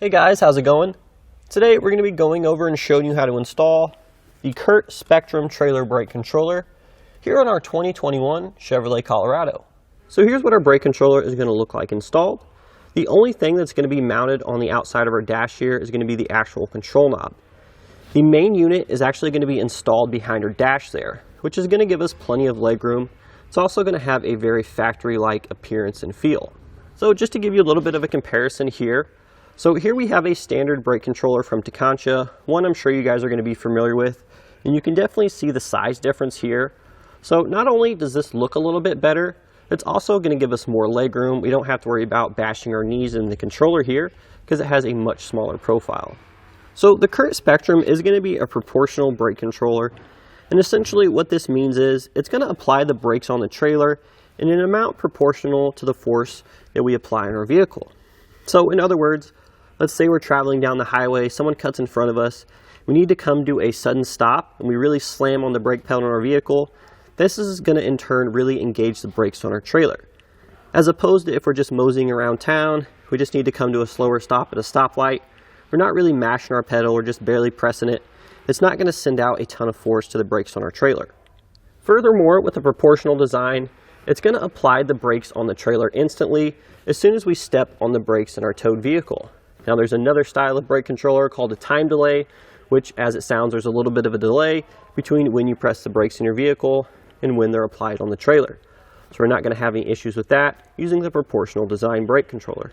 Hey guys, how's it going? Today we're going to be going over and showing you how to install the CURT Spectrum Trailer Brake Controller here on our 2021 Chevrolet Colorado. So here's what our brake controller is going to look like installed. The only thing that's going to be mounted on the outside of our dash here is going to be the actual control knob. The main unit is actually going to be installed behind our dash there, which is going to give us plenty of legroom. It's also going to have a very factory-like appearance and feel. So just to give you a little bit of a comparison here, so here we have a standard brake controller from Takancha, one I'm sure you guys are going to be familiar with, and you can definitely see the size difference here. So not only does this look a little bit better, it's also going to give us more legroom. We don't have to worry about bashing our knees in the controller here because it has a much smaller profile. So the CURT Spectrum is going to be a proportional brake controller, and essentially what this means is it's going to apply the brakes on the trailer in an amount proportional to the force that we apply in our vehicle. So in other words, let's say we're traveling down the highway, someone cuts in front of us, we need to come to a sudden stop, and we really slam on the brake pedal on our vehicle. This is going to in turn really engage the brakes on our trailer. As opposed to if we're just moseying around town, we just need to come to a slower stop at a stoplight, we're not really mashing our pedal, we're just barely pressing it. It's not going to send out a ton of force to the brakes on our trailer. Furthermore, with a proportional design, it's going to apply the brakes on the trailer instantly as soon as we step on the brakes in our towed vehicle. Now there's another style of brake controller called a time delay, which as it sounds there's a little bit of a delay between when you press the brakes in your vehicle and when they're applied on the trailer. So we're not going to have any issues with that using the proportional design brake controller.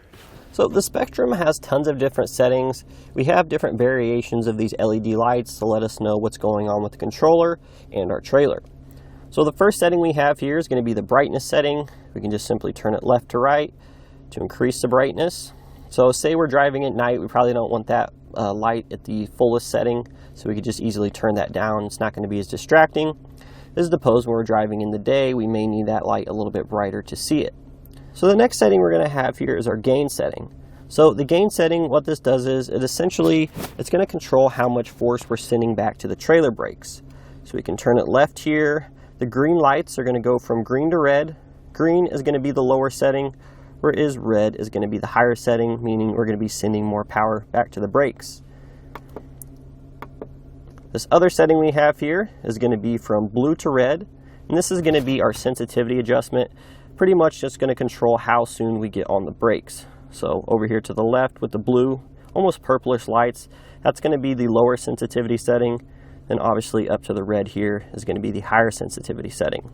So the Spectrum has tons of different settings. We have different variations of these LED lights to let us know what's going on with the controller and our trailer. So the first setting we have here is going to be the brightness setting. We can just simply turn it left to right to increase the brightness. So say we're driving at night, we probably don't want that light at the fullest setting, so we could just easily turn that down. It's not going to be as distracting. As opposed when we're driving in the day, we may need that light a little bit brighter to see it. So the next setting we're going to have here is our gain setting. So the gain setting, what this does is it's going to control how much force we're sending back to the trailer brakes. So we can turn it left here. The green lights are going to go from green to red. Green is going to be the lower setting, whereas red is going to be the higher setting, meaning we're going to be sending more power back to the brakes. This other setting we have here is going to be from blue to red, and this is going to be our sensitivity adjustment, pretty much just going to control how soon we get on the brakes. So over here to the left with the blue, almost purplish lights, that's going to be the lower sensitivity setting, and obviously up to the red here is going to be the higher sensitivity setting.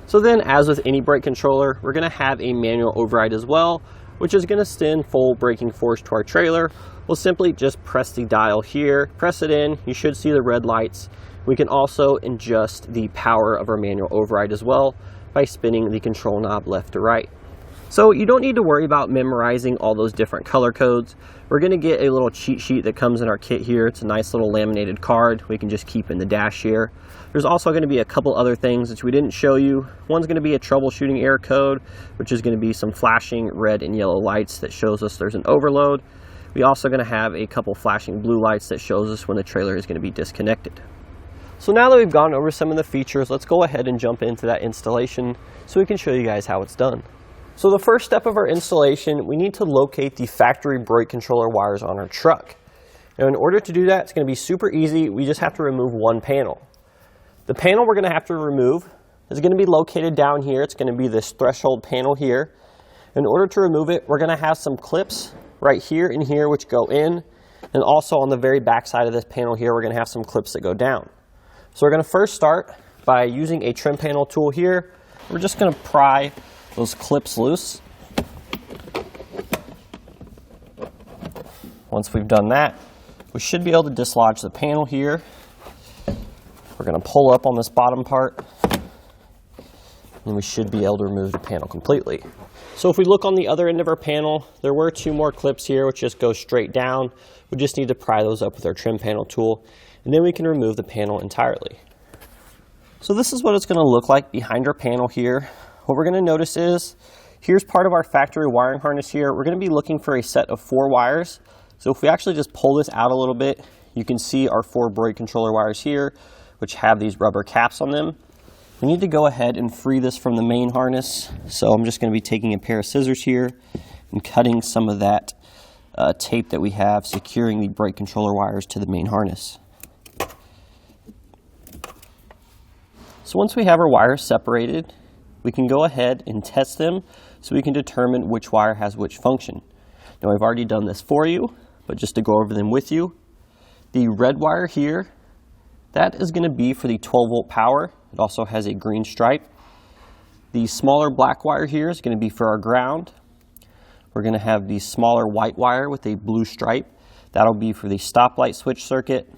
So then, as with any brake controller, we're going to have a manual override as well, which is going to send full braking force to our trailer. We'll simply just press the dial here, press it in, you should see the red lights. We can also adjust the power of our manual override as well by spinning the control knob left to right. So you don't need to worry about memorizing all those different color codes. We're going to get a little cheat sheet that comes in our kit here. It's a nice little laminated card we can just keep in the dash here. There's also going to be a couple other things that we didn't show you. One's going to be a troubleshooting error code, which is going to be some flashing red and yellow lights that shows us there's an overload. We also going to have a couple flashing blue lights that shows us when the trailer is going to be disconnected. So now that we've gone over some of the features, let's go ahead and jump into that installation so we can show you guys how it's done. So the first step of our installation, we need to locate the factory brake controller wires on our truck. Now in order to do that, it's going to be super easy. We just have to remove one panel. The panel we're going to have to remove is going to be located down here. It's going to be this threshold panel here. In order to remove it, we're going to have some clips right here and here which go in, and also on the very back side of this panel here, we're going to have some clips that go down. So we're going to first start by using a trim panel tool here. We're just going to pry those clips loose. Once we've done that, we should be able to dislodge the panel here. We're going to pull up on this bottom part, and we should be able to remove the panel completely. So if we look on the other end of our panel, there were two more clips here which just go straight down. We just need to pry those up with our trim panel tool, and then we can remove the panel entirely. So this is what it's going to look like behind our panel here. What we're going to notice is, here's part of our factory wiring harness here. We're going to be looking for a set of 4 wires. So if we actually just pull this out a little bit, you can see our 4 brake controller wires here, which have these rubber caps on them. We need to go ahead and free this from the main harness. So I'm just going to be taking a pair of scissors here and cutting some of that tape that we have securing the brake controller wires to the main harness. So once we have our wires separated, we can go ahead and test them so we can determine which wire has which function. Now I've already done this for you, but just to go over them with you, the red wire here, that is going to be for the 12-volt power. It also has a green stripe. The smaller black wire here is going to be for our ground. We're going to have the smaller white wire with a blue stripe. That'll be for the stoplight switch circuit.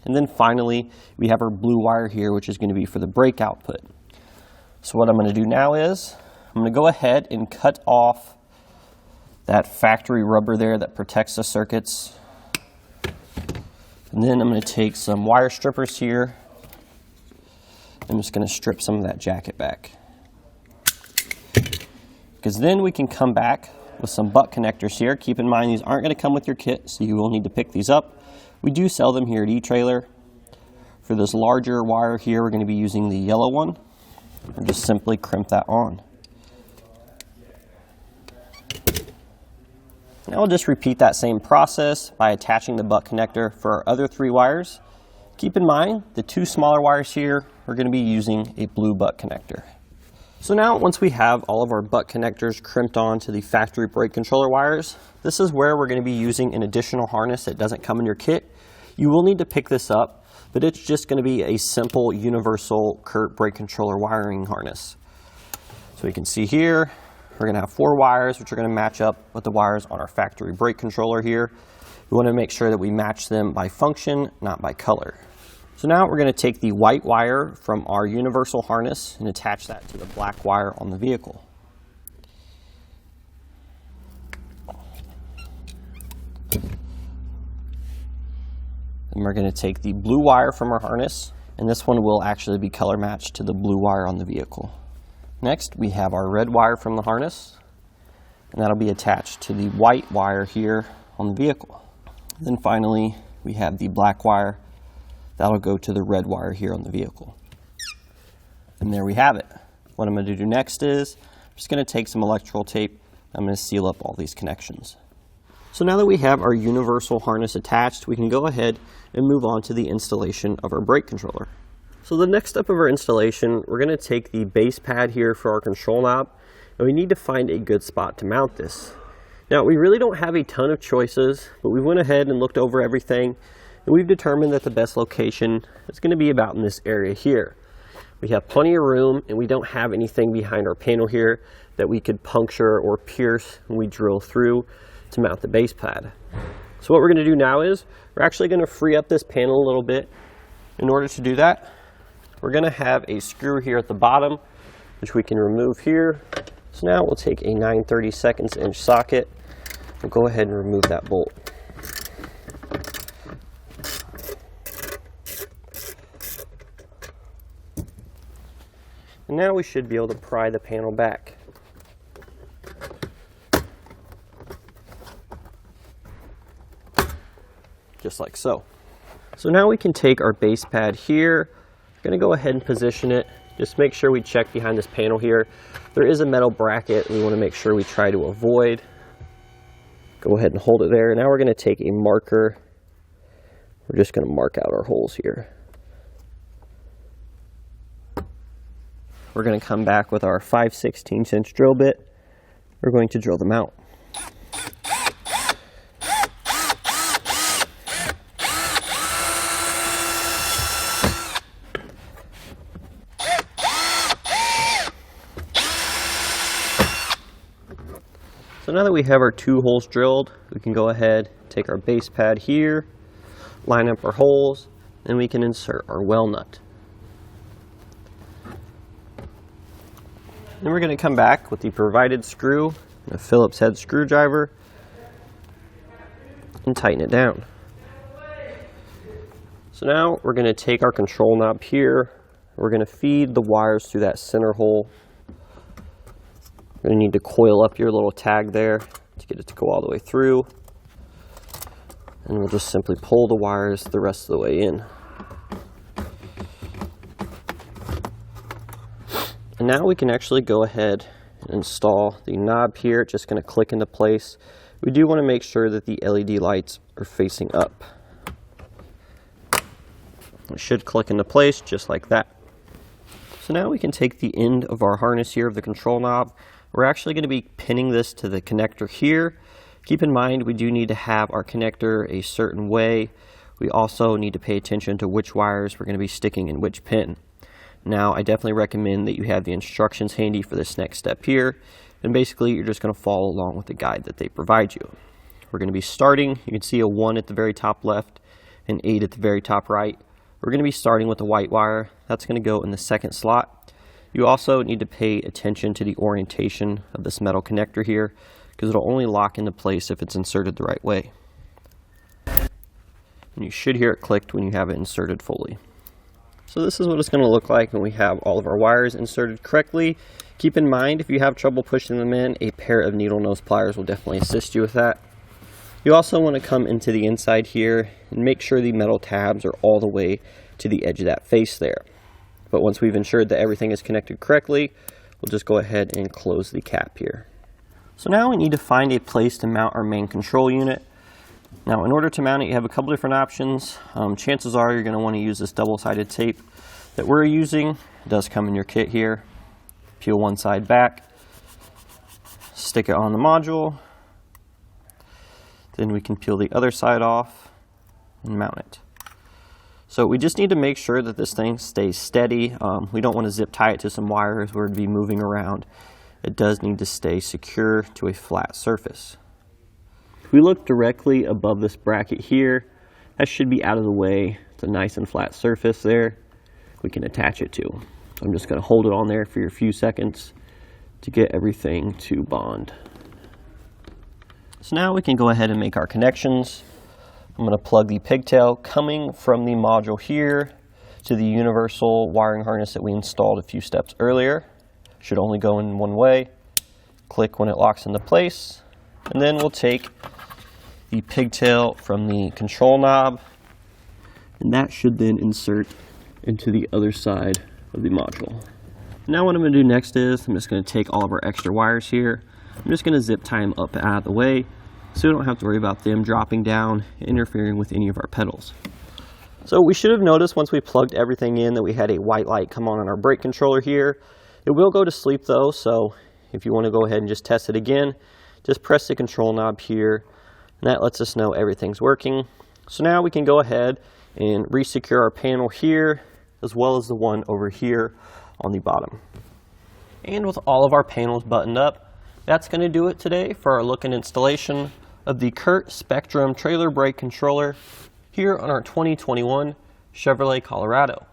And then finally, we have our blue wire here, which is going to be for the brake output. So what I'm going to do now is, I'm going to go ahead and cut off that factory rubber there that protects the circuits. And then I'm going to take some wire strippers here. I'm just going to strip some of that jacket back. Because then we can come back with some butt connectors here. Keep in mind these aren't going to come with your kit, so you will need to pick these up. We do sell them here at etrailer. For this larger wire here, we're going to be using the yellow one. Or just simply crimp that on. Now we'll just repeat that same process by attaching the butt connector for our other 3 wires. Keep in mind, the 2 smaller wires here, we're going to be using a blue butt connector. So now, once we have all of our butt connectors crimped onto the factory brake controller wires, this is where we're going to be using an additional harness that doesn't come in your kit. You will need to pick this up, but it's just going to be a simple universal CURT brake controller wiring harness. So you can see here, we're going to have 4 wires, which are going to match up with the wires on our factory brake controller here. We want to make sure that we match them by function, not by color. So now we're going to take the white wire from our universal harness and attach that to the black wire on the vehicle. Then we're going to take the blue wire from our harness, and this one will actually be color matched to the blue wire on the vehicle. Next, we have our red wire from the harness, and that'll be attached to the white wire here on the vehicle. Then finally, we have the black wire. That'll go to the red wire here on the vehicle. And there we have it. What I'm going to do next is, I'm just going to take some electrical tape. I'm going to seal up all these connections. So now that we have our universal harness attached, we can go ahead and move on to the installation of our brake controller. So the next step of our installation, we're going to take the base pad here for our control knob, and we need to find a good spot to mount this. Now, we really don't have a ton of choices, but we went ahead and looked over everything, and we've determined that the best location is going to be about in this area here. We have plenty of room, and we don't have anything behind our panel here that we could puncture or pierce when we drill through to mount the base pad. So what we're going to do now is, we're actually going to free up this panel a little bit. In order to do that, we're going to have a screw here at the bottom, which we can remove here. So now we'll take a 9/32 inch socket. We'll go ahead and remove that bolt. And now we should be able to pry the panel back. Just like so. So now we can take our base pad here. We're going to go ahead and position it. Just make sure we check behind this panel here. There is a metal bracket we want to make sure we try to avoid. Go ahead and hold it there. Now we're going to take a marker. We're just going to mark out our holes here. We're going to come back with our 5/16 inch drill bit. We're going to drill them out. So now that we have our 2 holes drilled, we can go ahead, take our base pad here, line up our holes, and we can insert our well nut. Then we're going to come back with the provided screw and a Phillips head screwdriver and tighten it down. So now we're going to take our control knob here. We're going to feed the wires through that center hole. You're going to need to coil up your little tag there to get it to go all the way through. And we'll just simply pull the wires the rest of the way in. And now we can actually go ahead and install the knob here. It's just going to click into place. we do want to make sure that the LED lights are facing up. It should click into place just like that. So now we can take the end of our harness here of the control knob. We're actually going to be pinning this to the connector here. Keep in mind we do need to have our connector a certain way. We also need to pay attention to which wires we're going to be sticking in which pin. Now I definitely recommend that you have the instructions handy for this next step here. And basically you're just going to follow along with the guide that they provide you. We're going to be starting, you can see a 1 at the very top left, an 8 at the very top right. We're going to be starting with the white wire. That's going to go in the second slot. You also need to pay attention to the orientation of this metal connector here, because it'll only lock into place if it's inserted the right way. And you should hear it clicked when you have it inserted fully. So this is what it's going to look like when we have all of our wires inserted correctly. Keep in mind, if you have trouble pushing them in, a pair of needle nose pliers will definitely assist you with that. You also want to come into the inside here and make sure the metal tabs are all the way to the edge of that face there. But once we've ensured that everything is connected correctly, we'll just go ahead and close the cap here. So now we need to find a place to mount our main control unit. Now in order to mount it, you have a couple different options. Chances are you're going to want to use this double-sided tape that we're using. It does come in your kit here. Peel one side back, stick it on the module. Then we can peel the other side off and mount it. So we just need to make sure that this thing stays steady. We don't want to zip tie it to some wires where it'd be moving around. It does need to stay secure to a flat surface. If we look directly above this bracket here, that should be out of the way. It's a nice and flat surface there we can attach it to. I'm just going to hold it on there for a few seconds to get everything to bond. So now we can go ahead and make our connections. I'm going to plug the pigtail coming from the module here to the universal wiring harness that we installed a few steps earlier. Should only go in one way. Click when it locks into place, and then we'll take the pigtail from the control knob, and that should then insert into the other side of the module. Now what I'm going to do next is I'm just going to take all of our extra wires here. I'm just going to zip tie them up out of the way so we don't have to worry about them dropping down, interfering with any of our pedals. So we should have noticed once we plugged everything in that we had a white light come on our brake controller here. It will go to sleep though, so if you want to go ahead and just test it again, just press the control knob here, and that lets us know everything's working. So now we can go ahead and re-secure our panel here, as well as the one over here on the bottom. And with all of our panels buttoned up, that's going to do it today for our look and installation of the CURT Spectrum Trailer Brake Controller here on our 2021 Chevrolet Colorado.